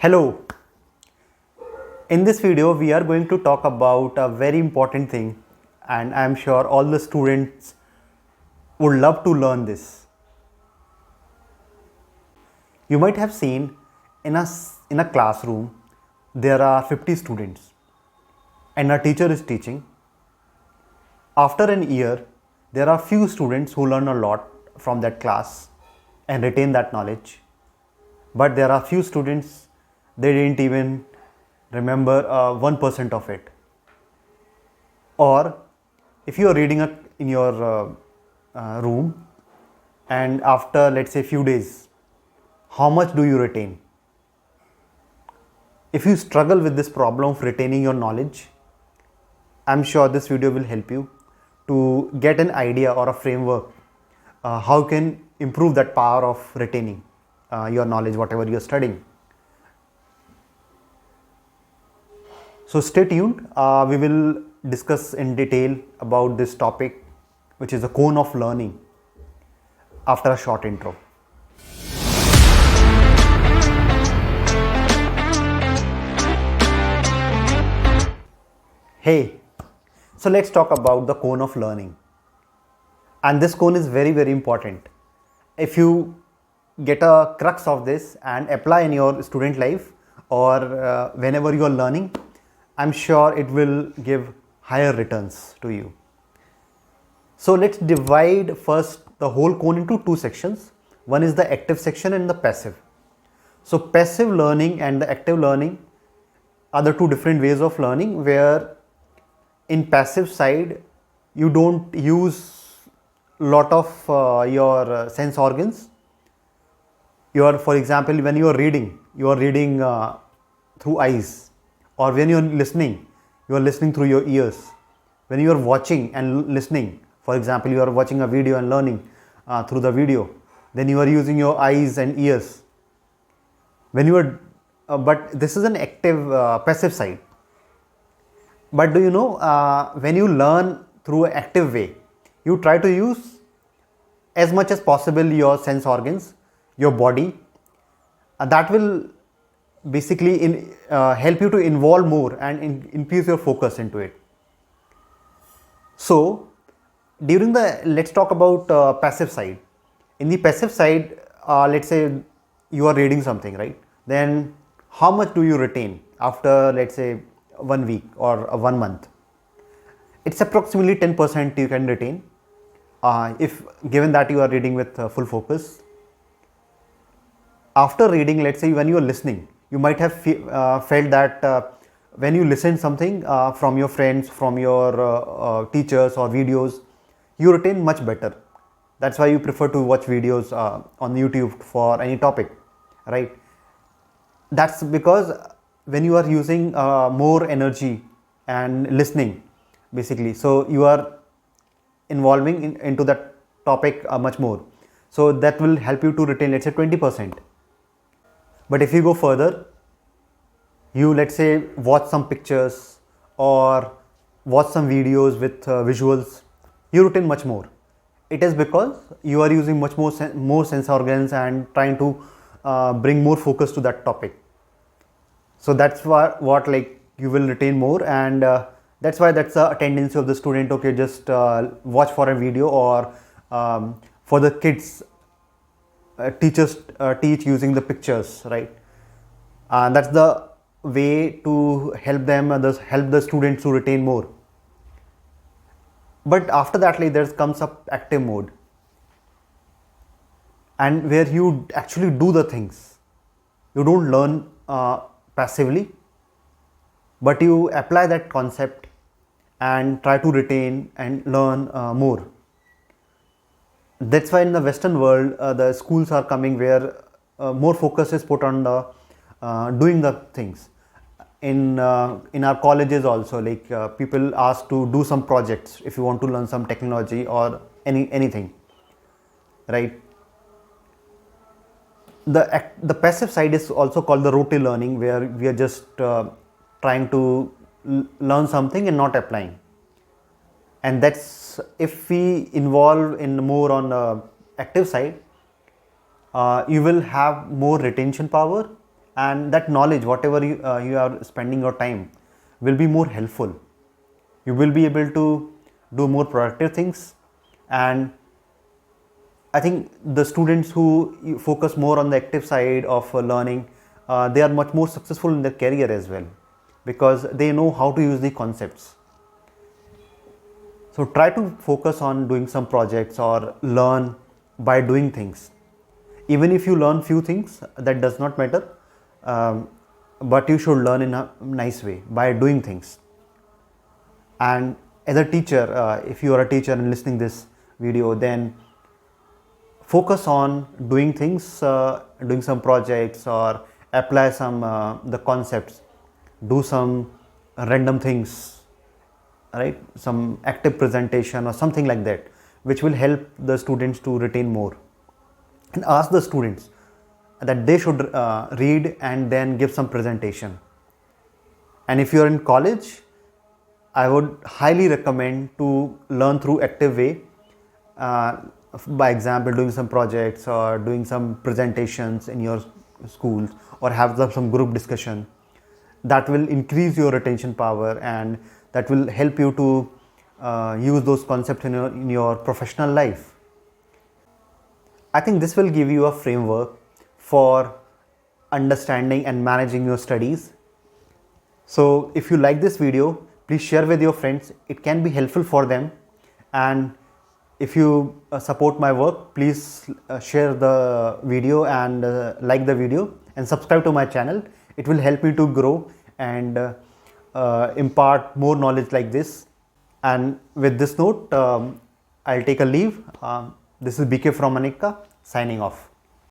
Hello. In this video, we are going to talk about a very important thing, and I am sure all the students would love to learn this. You might have seen in a classroom there are 50 students and a teacher is teaching. After an year, there are few students who learn a lot from that class and retain that knowledge. But there are few students, they didn't even remember 1% of it. Or if you are reading in your room, and after, let's say, few days, how much do you retain? If you struggle with this problem of retaining your knowledge, I'm sure this video will help you to get an idea or a framework how you can improve that power of retaining your knowledge, whatever you're studying. So stay tuned. We will discuss in detail about this topic, which is the cone of learning, after a short intro. Hey, so let's talk about the cone of learning. And this cone is very, very important. If you get a crux of this and apply in your student life or whenever you are learning, I'm sure it will give higher returns to you. So let's divide first the whole cone into two sections. One is the active section and the passive. So passive learning and the active learning are the two different ways of learning, where in passive side you don't use lot of your sense organs. For example, when you are reading through eyes, or when you are listening through your ears. When you are watching and listening, for example, you are watching a video and learning through the video, then you are using your eyes and ears. But this is an active passive side. But do you know, when you learn through an active way, you try to use as much as possible your sense organs, your body. That will basically help you to involve more and increase your focus into it. So let's talk about passive side. In the passive side, let's say you are reading something, right? Then how much do you retain after, let's say, 1 week or 1 month? It's approximately 10% you can retain, if given that you are reading with full focus. After reading, let's say when you are listening, you might have felt that when you listen something from your friends, from your teachers or videos, you retain much better. That's why you prefer to watch videos on YouTube for any topic, right? That's because when you are using more energy and listening, basically, so you are involving into that topic much more. So that will help you to retain, let's say, 20%. But if you go further, you, let's say, watch some pictures or watch some videos with visuals, you retain much more. It is because you are using much more sense organs and trying to bring more focus to that topic. So that's what like you will retain more, and that's why that's a tendency of the student. Okay, just watch for a video, or for the kids, teachers teach using the pictures, right? And that's the way to help them, help the students to retain more. But after that, like, there comes up active mode, and where you actually do the things. You don't learn passively, but you apply that concept and try to retain and learn more. That's why in the Western world, the schools are coming where more focus is put on the doing the things. In our colleges also, like people ask to do some projects if you want to learn some technology or anything, right? The passive side is also called the rote learning, where we are just trying to learn something and not applying. And that's, if we involve in more on the active side, you will have more retention power and that knowledge, whatever you are spending your time, will be more helpful. You will be able to do more productive things. And I think the students who focus more on the active side of learning, they are much more successful in their career as well, because they know how to use the concepts. So try to focus on doing some projects or learn by doing things. Even if you learn few things, that does not matter, but you should learn in a nice way by doing things. And as a teacher, if you are a teacher and listening this video, then focus on doing things, doing some projects or apply some the concepts, do some random things, right? Some active presentation or something like that, which will help the students to retain more. And ask the students that they should read and then give some presentation. And if you are in college, I would highly recommend to learn through active way, by example doing some projects or doing some presentations in your schools, or have some group discussion. That will increase your retention power, and that will help you to use those concepts in your professional life. I think this will give you a framework for understanding and managing your studies. So if you like this video, please share with your friends. It can be helpful for them. And if you support my work, please share the video and like the video and subscribe to my channel. It will help me to grow and impart more knowledge like this. And with this note, I'll take a leave. This is BK from Manika signing off.